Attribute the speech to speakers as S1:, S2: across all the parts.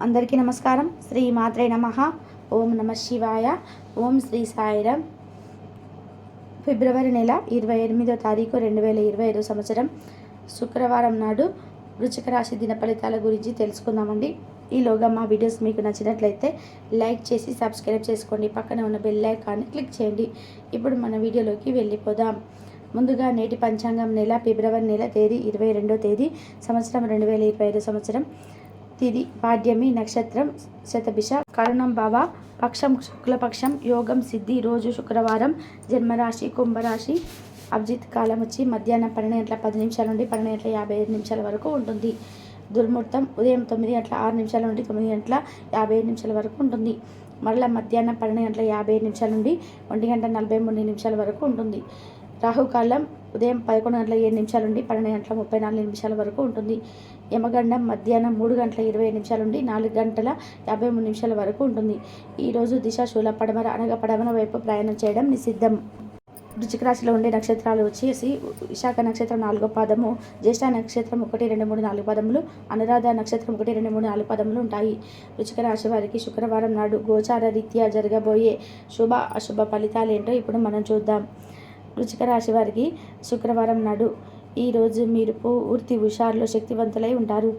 S1: అందరికీ నమస్కారం. శ్రీ మాత్రే నమః. ఓం నమ శివాయ. ఓం శ్రీ సాయిరాం. ఫిబ్రవరి నెల 28వ తారీఖు 2025 సంవత్సరం శుక్రవారం నాడు వృశ్చిక రాశి దిన ఫలితాల గురించి తెలుసుకుందామండి. ఈలోగా మా వీడియోస్ మీకు నచ్చినట్లయితే లైక్ చేసి సబ్స్క్రైబ్ చేసుకోండి. పక్కన ఉన్న బెల్ ఐకాన్ని క్లిక్ చేయండి. ఇప్పుడు మన వీడియోలోకి వెళ్ళిపోదాం. ముందుగా నేటి పంచాంగం నెల ఫిబ్రవరి నెల తేదీ 22వ తేదీ సంవత్సరం 2025 సంవత్సరం. తిది పాడ్యమి, నక్షత్రం శతభిష, కరణం భవ, పక్షం శుక్లపక్షం, యోగం సిద్ధి, రోజు శుక్రవారం, జన్మరాశి కుంభరాశి, అభిజిత్ కాలం వచ్చి మధ్యాహ్నం 12:10 నుండి 12:55 వరకు ఉంటుంది. దుర్ముహూర్తం ఉదయం 9:06 నుండి 9:55 వరకు ఉంటుంది. మరలా మధ్యాహ్నం 12:55 నుండి 1:43 వరకు ఉంటుంది. రాహుకాలం ఉదయం 11:07 నుండి 12:34 వరకు ఉంటుంది. యమగండం మధ్యాహ్నం 3:20 నుండి 4:53 వరకు ఉంటుంది. ఈరోజు దిశాశూల పడమర అనగా పడమర వైపు ప్రయాణం చేయడం నిషిద్ధం. వృశ్చిక రాశిలో ఉండే నక్షత్రాలు వచ్చేసి విశాఖ నక్షత్రం 4వ పాదము, జ్యేష్ఠ నక్షత్రం 1, 2, 3, 4 పదములు, అనురాధ నక్షత్రం 1, 2, 3, 4 పదములు ఉంటాయి. వృశ్చిక రాశి వారికి శుక్రవారం నాడు గోచార రీత్యా జరగబోయే శుభ అశుభ ఫలితాలు ఏంటో ఇప్పుడు మనం చూద్దాం. వృశ్చిక రాశి వారికి శుక్రవారం నాడు ఈరోజు మీరు పూర్తి హుషారులో శక్తివంతులై ఉంటారు.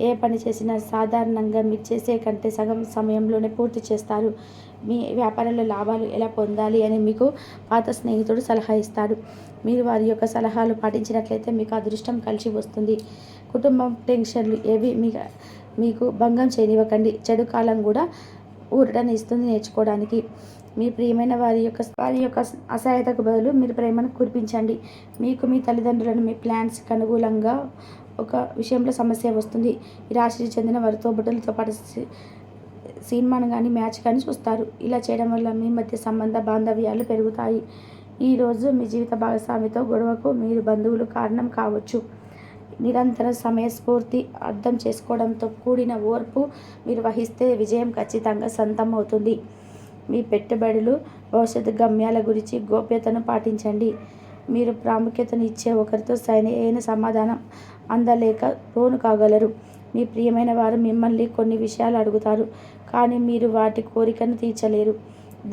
S1: ఏ పని చేసినా సాధారణంగా మీరు చేసే కంటే సగం సమయంలోనే పూర్తి చేస్తారు. మీ వ్యాపారంలో లాభాలు ఎలా పొందాలి అని మీకు పాత స్నేహితుడు సలహా ఇస్తాడు. మీరు వారి యొక్క సలహాలు పాటించినట్లయితే మీకు అదృష్టం కలిసి వస్తుంది. కుటుంబం టెన్షన్లు ఏవి మీకు భంగం చేయనివ్వకండి. చెడు కాలం కూడా ఊరటని ఇస్తుంది నేర్చుకోవడానికి. మీ ప్రియమైన వారి యొక్క అసహాయతకు బదులు మీరు ప్రేమను కురిపించండి. మీకు మీ తల్లిదండ్రులను మీ ప్లాన్స్కి అనుకూలంగా ఒక విషయంలో సమస్య వస్తుంది. ఈ రాశికి చెందిన వారి తోబుట్టులతో పాటు సినిమాను కానీ మ్యాచ్ కానీ చూస్తారు. ఇలా చేయడం వల్ల మీ మధ్య సంబంధ బాంధవ్యాలు పెరుగుతాయి. ఈరోజు మీ జీవిత భాగస్వామితో గొడవకు మీరు బంధువులు కారణం కావచ్చు. నిరంతర సమయస్ఫూర్తి, అర్థం చేసుకోవడంతో కూడిన ఓర్పు మీరు వహిస్తే విజయం ఖచ్చితంగా సొంతం అవుతుంది. మీ పెట్టుబడులు భవిష్యత్తు గమ్యాల గురించి గోప్యతను పాటించండి. మీరు ప్రాముఖ్యతను ఇచ్చే ఒకరితో సరైన సమాధానం అందలేక లోను కాగలరు. మీ ప్రియమైన వారు మిమ్మల్ని కొన్ని విషయాలు అడుగుతారు, కానీ మీరు వాటి కోరికను తీర్చలేరు.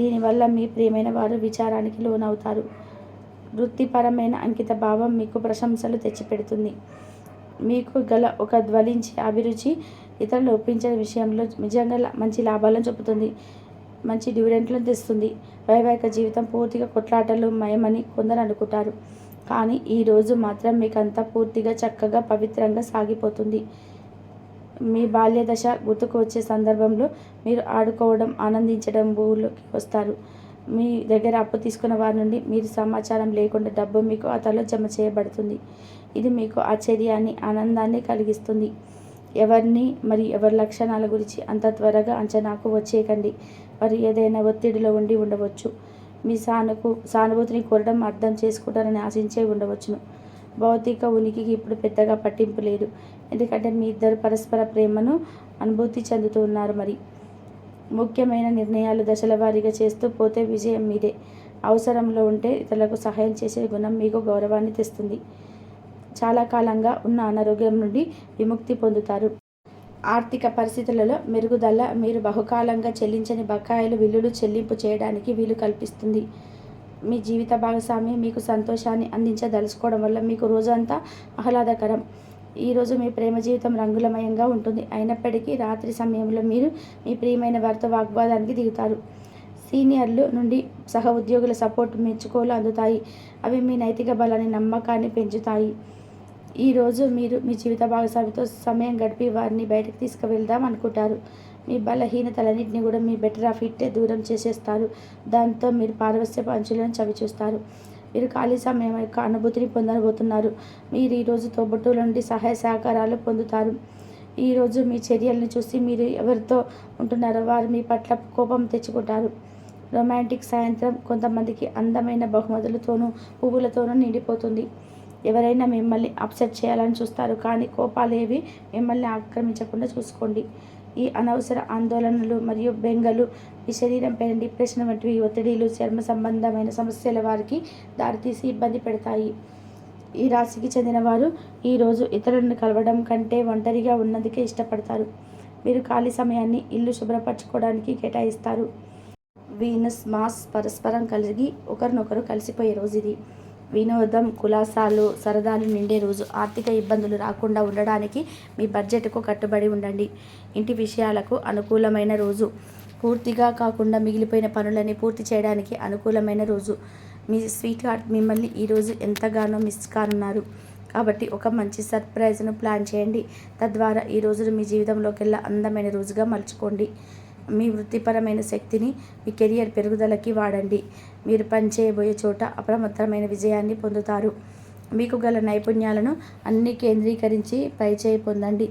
S1: దీనివల్ల మీ ప్రియమైన వారు విచారానికి లోనవుతారు. వృత్తిపరమైన అంకిత భావం మీకు ప్రశంసలు తెచ్చిపెడుతుంది. మీకు గల ఒక జ్వలించే అభిరుచి ఇతరులు ఒప్పించే విషయంలో నిజంగా మంచి లాభాలను చూపుతుంది. మంచి డివిడెంట్లను తెస్తుంది. వైవాహిక జీవితం పూర్తిగా కొట్లాటలు మయమని కొందరు అనుకుంటారు, కానీ ఈరోజు మాత్రం మీకు అంతా పూర్తిగా చక్కగా పవిత్రంగా సాగిపోతుంది. మీ బాల్య దశ గుర్తుకు వచ్చే సందర్భంలో మీరు ఆడుకోవడం, ఆనందించడం ఊళ్ళోకి వస్తారు. మీ దగ్గర అప్పు తీసుకున్న వారి నుండి మీరు సమాచారం లేకుండా డబ్బు మీకు ఖాతాలో జమ చేయబడుతుంది. ఇది మీకు ఆశ్చర్యాన్ని, ఆనందాన్ని కలిగిస్తుంది. ఎవరిని మరి ఎవరి లక్షణాల గురించి అంత త్వరగా అంచనాకు వచ్చేయకండి. వారు ఏదైనా ఒత్తిడిలో ఉండవచ్చు. మీ సానుభూతిని కోరడం, అర్థం చేసుకుంటారని ఆశించే ఉండవచ్చును. భౌతిక ఉనికికి ఇప్పుడు పెద్దగా పట్టింపు లేదు, ఎందుకంటే మీ ఇద్దరు పరస్పర ప్రేమను అనుభూతి చెందుతూ ఉన్నారు. మరి ముఖ్యమైన నిర్ణయాలు దశల వారీగా చేస్తూ పోతే విజయం మీదే. అవసరంలో ఉంటే ఇతరులకు సహాయం చేసే గుణం మీకు గౌరవాన్ని తెస్తుంది. చాలా కాలంగా ఉన్న అనారోగ్యం నుండి విముక్తి పొందుతారు. ఆర్థిక పరిస్థితులలో మెరుగుదల మీరు బహుకాలంగా చెల్లించని బకాయిలు బిల్లులు చెల్లింపు చేయడానికి వీలు కల్పిస్తుంది. మీ జీవిత భాగస్వామి మీకు సంతోషాన్ని అందించదలుచుకోవడం వల్ల మీకు రోజంతా ఆహ్లాదకరం. ఈరోజు మీ ప్రేమ జీవితం రంగులమయంగా ఉంటుంది. అయినప్పటికీ రాత్రి సమయంలో మీరు మీ ప్రియమైన వారితో వాగ్వాదానికి దిగుతారు. సీనియర్లు నుండి సహ ఉద్యోగుల సపోర్ట్ మెచ్చుకోలు అందుతాయి. అవి మీ నైతిక బలాన్ని, నమ్మకాన్ని పెంచుతాయి. ఈరోజు మీరు మీ జీవిత భాగస్వామితో సమయం గడిపి వారిని బయటకు తీసుకువెళ్దాం అనుకుంటారు. మీ బలహీనతలన్నింటినీ కూడా మీ బెటర్ ఆఫ్ ఇట్టే దూరం చేసేస్తారు. దాంతో మీరు పారవస్యపు అంచులను చవిచూస్తారు. మీరు ఖాళీ సమయం యొక్క అనుభూతిని పొందబోతున్నారు. మీరు ఈరోజు తోబుట్టువుల నుండి సహాయ సహకారాలు పొందుతారు. ఈరోజు మీ చర్యలను చూసి మీరు ఎవరితో ఉంటున్నారో వారు మీ పట్ల కోపం తెచ్చుకుంటారు. రొమాంటిక్ సాయంత్రం కొంతమందికి అందమైన బహుమతులతోనూ పువ్వులతోనూ నిండిపోతుంది. ఎవరైనా మిమ్మల్ని అప్సెట్ చేయాలని చూస్తారు, కానీ కోపాలేవి మిమ్మల్ని ఆక్రమించకుండా చూసుకోండి. ఈ అనవసర ఆందోళనలు మరియు బెంగలు మీ శరీరంపై డిప్రెషన్ వంటివి ఒత్తిడిలు, చర్మ సంబంధమైన సమస్యల వారికి దారితీసి ఇబ్బంది పెడతాయి. ఈ రాశికి చెందిన వారు ఈరోజు ఇతరులను కలవడం కంటే ఒంటరిగా ఉన్నందుకే ఇష్టపడతారు. మీరు ఖాళీ సమయాన్ని ఇల్లు శుభ్రపరచుకోవడానికి కేటాయిస్తారు. వీనస్ మాస్ పరస్పరం కలిగి ఒకరినొకరు కలిసిపోయే రోజు ఇది. వినోదం, కులాసాలు, సరదాలు నిండే రోజు. ఆర్థిక ఇబ్బందులు రాకుండా ఉండడానికి మీ బడ్జెట్కు కట్టుబడి ఉండండి. ఇంటి విషయాలకు అనుకూలమైన రోజు. పూర్తిగా కాకుండా మిగిలిపోయిన పనులని పూర్తి చేయడానికి అనుకూలమైన రోజు. మీ స్వీట్ హార్ట్ మిమ్మల్ని ఈరోజు ఎంతగానో మిస్ కానున్నారు. కాబట్టి ఒక మంచి సర్ప్రైజ్ను ప్లాన్ చేయండి. తద్వారా ఈ రోజును మీ జీవితంలోకెల్లా అందమైన రోజుగా మలుచుకోండి. మీ వృత్తిపరమైన శక్తిని మీ కెరియర్ పెరుగుదలకి వాడండి. మీరు పనిచేయబోయే చోట అప్రమత్తమైన విజయాన్ని పొందుతారు. మీకు గల నైపుణ్యాలను అన్నీ కేంద్రీకరించి పైచేయి పొందండి.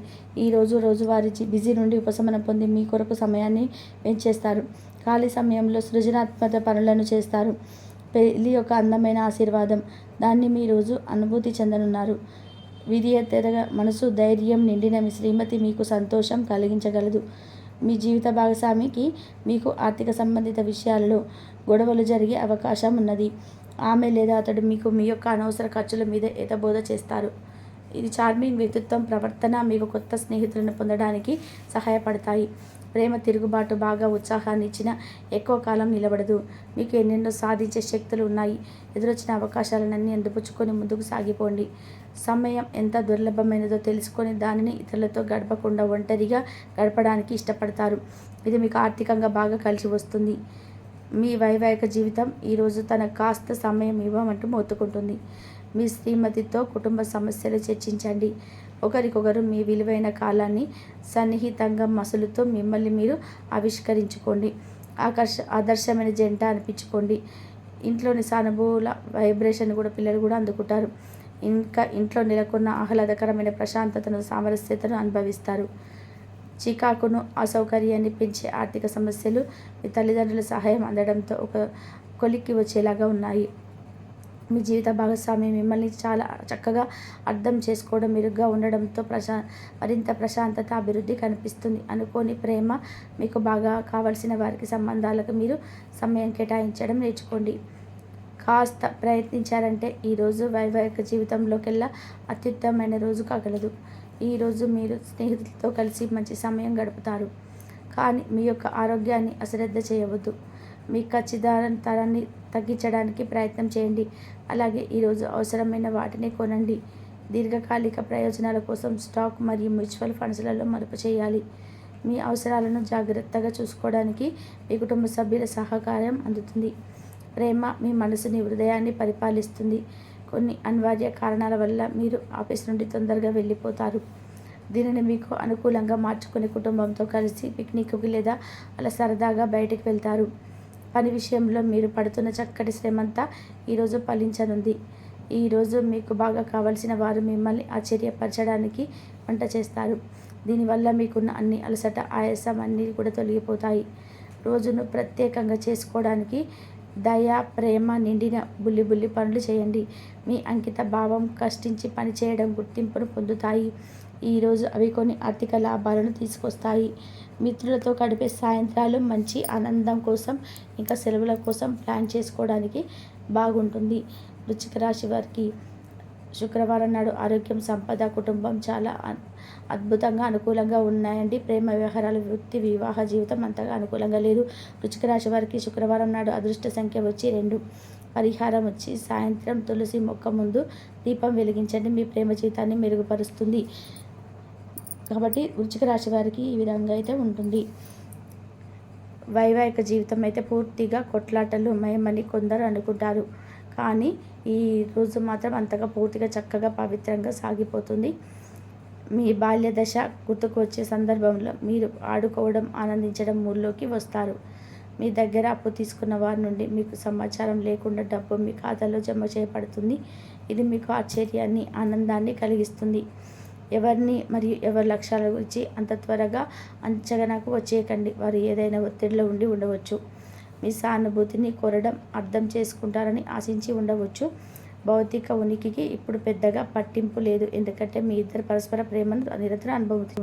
S1: ఈరోజు రోజువారీ బిజీ నుండి ఉపశమనం పొంది మీ కొరకు సమయాన్ని పెంచేస్తారు. ఖాళీ సమయంలో సృజనాత్మక పనులను చేస్తారు. పెళ్లి యొక్క అందమైన ఆశీర్వాదం. దాన్ని మీ రోజు అనుభూతి చెందనున్నారు. విధియతగా మనసు ధైర్యం నిండిన మీ శ్రీమతి మీకు సంతోషం కలిగించగలదు. మీ జీవిత భాగస్వామికి మీకు ఆర్థిక సంబంధిత విషయాలలో గొడవలు జరిగే అవకాశం ఉన్నది. ఆమె లేదా అతడు మీకు మీ యొక్క అనవసర ఖర్చుల మీద ఎతబోధ చేస్తారు. ఇది చార్మింగ్ వ్యక్తిత్వం, ప్రవర్తన మీకు కొత్త స్నేహితులను పొందడానికి సహాయపడతాయి. ప్రేమ తిరుగుబాటు బాగా ఉత్సాహాన్ని ఇచ్చిన ఎక్కువ కాలం నిలబడదు. మీకు ఎన్నెన్నో సాధించే శక్తులు ఉన్నాయి. ఎదురొచ్చిన అవకాశాలన్నీ అందిపుచ్చుకొని ముందుకు సాగిపోండి. సమయం ఎంత దుర్లభమైనదో తెలుసుకొని దానిని ఇతరులతో గడపకుండా ఒంటరిగా గడపడానికి ఇష్టపడతారు. ఇది మీకు ఆర్థికంగా బాగా కలిసి వస్తుంది. మీ వైవాహిక జీవితం ఈరోజు తనకు కాస్త సమయం ఇవ్వమంటూ మొత్తుకుంటుంది. మీ శ్రీమతితో కుటుంబ సమస్యలు చర్చించండి. ఒకరికొకరు మీ విలువైన కాలాన్ని సన్నిహితంగా మసులుతో మిమ్మల్ని మీరు ఆవిష్కరించుకోండి. ఆదర్శమైన జంట అనిపించుకోండి. ఇంట్లోని సానుభూల వైబ్రేషన్ కూడా పిల్లలు కూడా అందుకుంటారు. ఇంకా ఇంట్లో నెలకొన్న ఆహ్లాదకరమైన ప్రశాంతతను, సామరస్యతను అనుభవిస్తారు. చికాకును, అసౌకర్యాన్ని పెంచే ఆర్థిక సమస్యలు మీ తల్లిదండ్రుల సహాయం అందడంతో ఒక కొలిక్కి వచ్చేలాగా ఉన్నాయి. మీ జీవిత భాగస్వామి మిమ్మల్ని చాలా చక్కగా అర్థం చేసుకోవడం, మెరుగ్గా ఉండడంతో మరింత ప్రశాంతత, అభివృద్ధి కనిపిస్తుంది. అనుకోని ప్రేమ. మీకు బాగా కావలసిన వారికి సంబంధాలకు మీరు సమయం కేటాయించడం నేర్చుకోండి. కాస్త ప్రయత్నించారంటే ఈరోజు వైవాహిక జీవితంలోకెల్లా అత్యుత్తమమైన రోజు కాగలదు. ఈరోజు మీరు స్నేహితులతో కలిసి మంచి సమయం గడుపుతారు. కానీ మీ యొక్క ఆరోగ్యాన్ని అశ్రద్ధ చేయవద్దు. మీ ఖచ్చితత్వాన్ని తగ్గించడానికి ప్రయత్నం చేయండి. అలాగే ఈరోజు అవసరమైన వాటిని కొనండి. దీర్ఘకాలిక ప్రయోజనాల కోసం స్టాక్ మరియు మ్యూచువల్ ఫండ్స్లలో మదుపు చేయాలి. మీ అవసరాలను జాగ్రత్తగా చూసుకోవడానికి మీ కుటుంబ సభ్యుల సహకారం అందుతుంది. ప్రేమ మీ మనసుని, హృదయాన్ని పరిపాలిస్తుంది. కొన్ని అనివార్య కారణాల వల్ల మీరు ఆఫీస్ నుండి తొందరగా వెళ్ళిపోతారు. దీనిని మీకు అనుకూలంగా మార్చుకుని కుటుంబంతో కలిసి పిక్నిక్కి లేదా అలా సరదాగా బయటికి వెళ్తారు. పని విషయంలో మీరు పడుతున్న చక్కటి శ్రమంతా ఈరోజు ఫలించనుంది. ఈరోజు మీకు బాగా కావలసిన వారు మిమ్మల్ని ఆశ్చర్యపరచడానికి వంట చేస్తారు. దీనివల్ల మీకున్న అన్ని అలసట, ఆయాసం అన్నీ కూడా తొలగిపోతాయి. రోజును ప్రత్యేకంగా చేసుకోవడానికి దయ, ప్రేమ నిండిన బుల్లి పనులు చేయండి. మీ అంకిత భావం, కష్టించి పనిచేయడం గుర్తింపును పొందుతాయి. ఈరోజు అవి కొన్ని ఆర్థిక లాభాలను తీసుకొస్తాయి. మిత్రులతో గడిపే సాయంత్రాలు మంచి ఆనందం కోసం, ఇంకా సెలవుల కోసం ప్లాన్ చేసుకోవడానికి బాగుంటుంది. వృశ్చిక రాశి వారికి శుక్రవారం నాడు ఆరోగ్యం, సంపద, కుటుంబం చాలా అద్భుతంగా అనుకూలంగా ఉన్నాయండి. ప్రేమ వ్యవహారాలు, వృత్తి, వివాహ జీవితం అంతగా అనుకూలంగా లేదు. వృశ్చిక రాశి వారికి శుక్రవారం నాడు అదృష్ట సంఖ్య వచ్చి 2. పరిహారం వచ్చి సాయంత్రం తులసి మొక్క ముందు దీపం వెలిగించండి. మీ ప్రేమ జీవితాన్ని మెరుగుపరుస్తుంది. కాబట్టి వృశ్చిక రాశి వారికి ఈ విధంగా అయితే ఉంటుంది. వైవాహిక జీవితం అయితే పూర్తిగా కొట్లాటలు మయమని కొందరు అనుకుంటారు. కానీ ఈ రోజు మాత్రం అంతగా పూర్తిగా చక్కగా పవిత్రంగా సాగిపోతుంది. మీ బాల్య దశ గుర్తుకు వచ్చే సందర్భంలో మీరు ఆడుకోవడం, ఆనందించడం మూడ్లోకి వస్తారు. మీ దగ్గర అప్పు తీసుకున్న వారి నుండి మీకు సమాచారం లేకుండా డబ్బు మీ ఖాతాలో జమ చేయబడుతుంది. ఇది మీకు ఆశ్చర్యాన్ని, ఆనందాన్ని కలిగిస్తుంది. ఎవరిని మరియు ఎవరి లక్ష్యాల గురించి అంత త్వరగా అంచనాకు వచ్చేయకండి. వారు ఏదైనా ఒత్తిడిలో ఉండవచ్చు. మీ సానుభూతిని కోరడం, అర్థం చేసుకుంటారని ఆశించి ఉండవచ్చు. భౌతిక ఉనికికి ఇప్పుడు పెద్దగా పట్టింపు లేదు. ఎందుకంటే మీ ఇద్దరు పరస్పర ప్రేమను నిరంతరం అనుభవించారు.